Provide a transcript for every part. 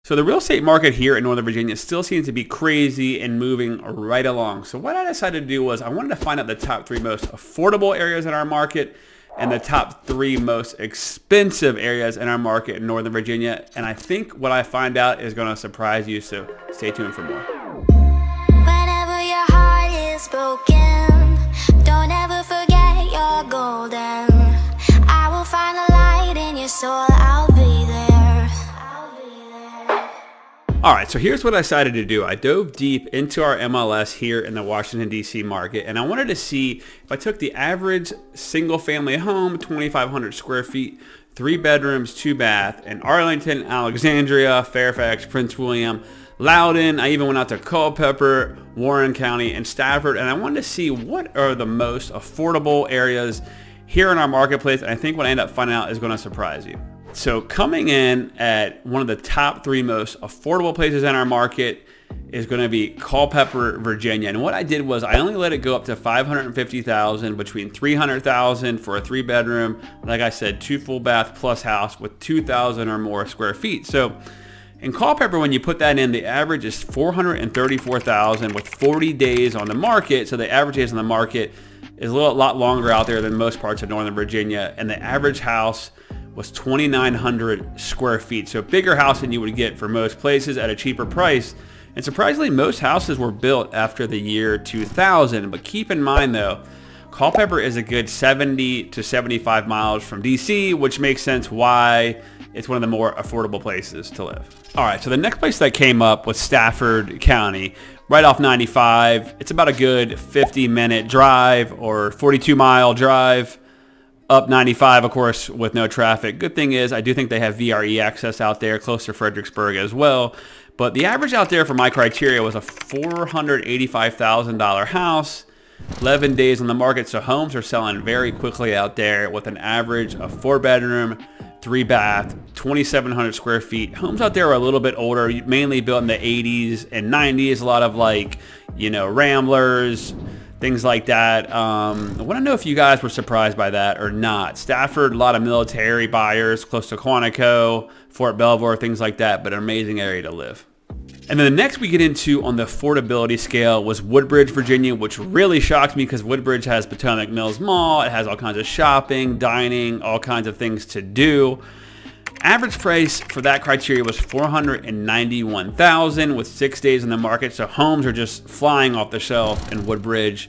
So the real estate market here in Northern Virginia still seems to be crazy and moving right along. So what I decided to do was I wanted to find out the top 3 most affordable areas in our market and the top 3 most expensive areas in our market in Northern Virginia. And I think what I find out is going to surprise you, so stay tuned for more. Whenever your heart is broken, don't ever forget you're golden. I will find the light in your soul, I'll be there. All right, so here's what I decided to do. I dove deep into our MLS here in the Washington, D.C. market, and I wanted to see if I took the average single-family home, 2,500 square feet, 3 bedrooms, 2 bath, in Arlington, Alexandria, Fairfax, Prince William, Loudoun. I even went out to Culpeper, Warren County, and Stafford, and I wanted to see what are the most affordable areas here in our marketplace, and I think what I end up finding out is going to surprise you. So coming in at one of the top 3 most affordable places in our market is going to be Culpeper, Virginia. And what I did was I only let it go up to $550,000, between $300,000 for a 3 bedroom, like I said, 2 full bath plus house with 2,000 or more square feet. So in Culpeper, when you put that in, the average is $434,000 with 40 days on the market. So the average days on the market is a lot longer out there than most parts of Northern Virginia. And the average house was 2,900 square feet. So a bigger house than you would get for most places at a cheaper price. And surprisingly, most houses were built after the year 2000. But keep in mind though, Culpeper is a good 70 to 75 miles from DC, which makes sense why it's one of the more affordable places to live. All right, so the next place that came up was Stafford County, right off 95. It's about a good 50-minute drive or 42-mile drive up 95, of course, with no traffic. Good thing is I do think they have VRE access out there, close to Fredericksburg as well. But the average out there for my criteria was a $485,000 house, 11 days on the market. So homes are selling very quickly out there with an average of 4 bedroom, 3 bath, 2,700 square feet. Homes out there are a little bit older, mainly built in the 80s and 90s. A lot of Ramblers, things like that. I want to know if you guys were surprised by that or not. Stafford, a lot of military buyers, close to Quantico, Fort Belvoir, things like that, but an amazing area to live. And then the next we get into on the affordability scale was Woodbridge, Virginia, which really shocked me because Woodbridge has Potomac Mills Mall. It has all kinds of shopping, dining, all kinds of things to do. Average price for that criteria was $491,000 with 6 days in the market. So homes are just flying off the shelf in Woodbridge.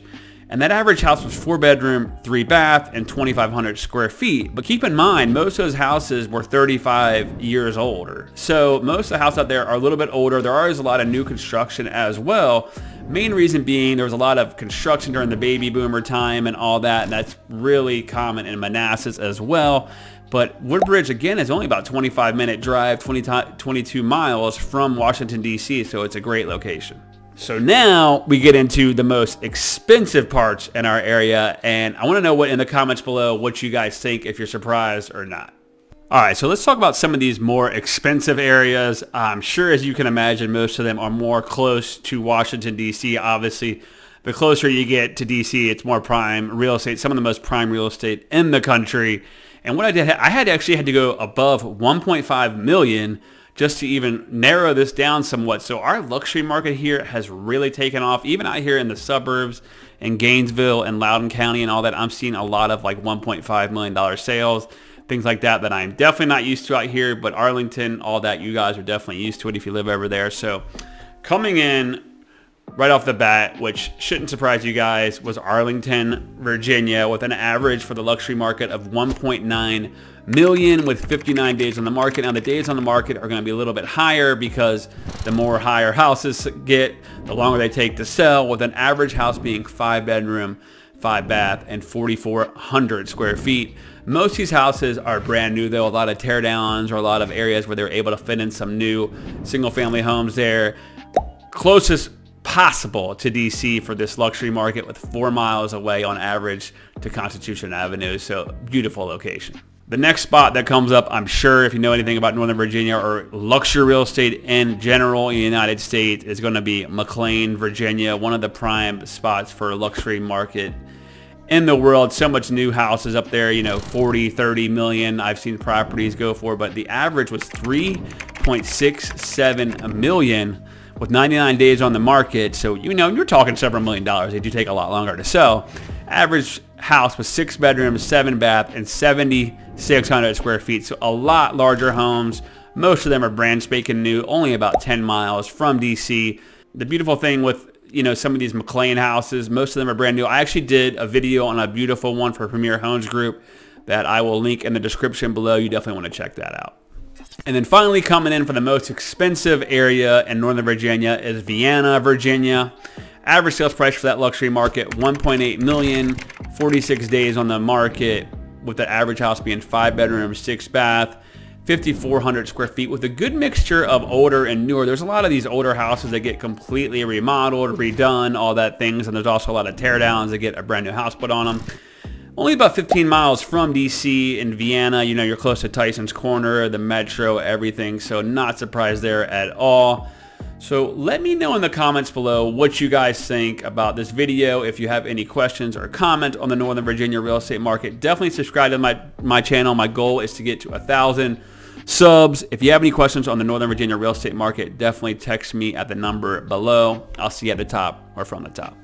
And that average house was 4 bedroom, 3 bath, and 2,500 square feet. But keep in mind, most of those houses were 35 years older. So most of the houses out there are a little bit older. There is a lot of new construction as well. Main reason being there was a lot of construction during the baby boomer time and all that. And that's really common in Manassas as well. But Woodbridge, again, is only about 25-minute drive, 22 miles from Washington, D.C., so it's a great location. So now we get into the most expensive parts in our area, and I want to know what in the comments below what you guys think, if you're surprised or not. All right, so let's talk about some of these more expensive areas. I'm sure, as you can imagine, most of them are more close to Washington, D.C. Obviously, the closer you get to D.C., it's more prime real estate, some of the most prime real estate in the country. And what I did, I actually had to go above 1.5 million just to even narrow this down somewhat. So our luxury market here has really taken off. Even out here in the suburbs in Gainesville and Loudoun County and all that, I'm seeing a lot of like $1.5 million sales, things like that I'm definitely not used to out here. But Arlington, all that, you guys are definitely used to it if you live over there. So coming in right off the bat, which shouldn't surprise you guys, was Arlington, Virginia, with an average for the luxury market of 1.9 million with 59 days on the market. Now the days on the market are going to be a little bit higher because the more higher houses get, the longer they take to sell, with an average house being 5 bedroom, 5 bath, and 4,400 square feet. Most of these houses are brand new though, a lot of tear downs or a lot of areas where they're able to fit in some new single family homes there. Closest possible to DC for this luxury market, with 4 miles away on average to Constitution Avenue. So beautiful location. The next spot that comes up, I'm sure if you know anything about Northern Virginia or luxury real estate in general in the United States, is going to be Mclean, Virginia, one of the prime spots for a luxury market in the world. So much new houses up there, 40, 30 million I've seen properties go for, but the average was 3 1.67 million with 99 days on the market. So, you know, you're talking several $1 million. They do take a lot longer to sell. Average house was 6 bedrooms, 7 bath, and 7,600 square feet. So a lot larger homes. Most of them are brand spanking new, only about 10 miles from DC. The beautiful thing with, you know, some of these Mclean houses, most of them are brand new. I actually did a video on a beautiful one for Premier Homes Group that I will link in the description below. You definitely want to check that out. And then finally, coming in for the most expensive area in Northern Virginia is Vienna, Virginia. Average sales price for that luxury market, $1.8 million, 46 days on the market, with the average house being 5 bedrooms, 6 bath, 5,400 square feet, with a good mixture of older and newer. There's a lot of these older houses that get completely remodeled, redone, all that things, and there's also a lot of teardowns that get a brand new house put on them. Only about 15 miles from DC in Vienna. You know, you're close to Tyson's Corner, the metro, everything, so not surprised there at all. So let me know in the comments below what you guys think about this video. If you have any questions or comment on the Northern Virginia real estate market, definitely subscribe to my channel. My goal is to get to 1,000 subs. If you have any questions on the Northern Virginia real estate market, definitely text me at the number below. I'll see you at the top or from the top.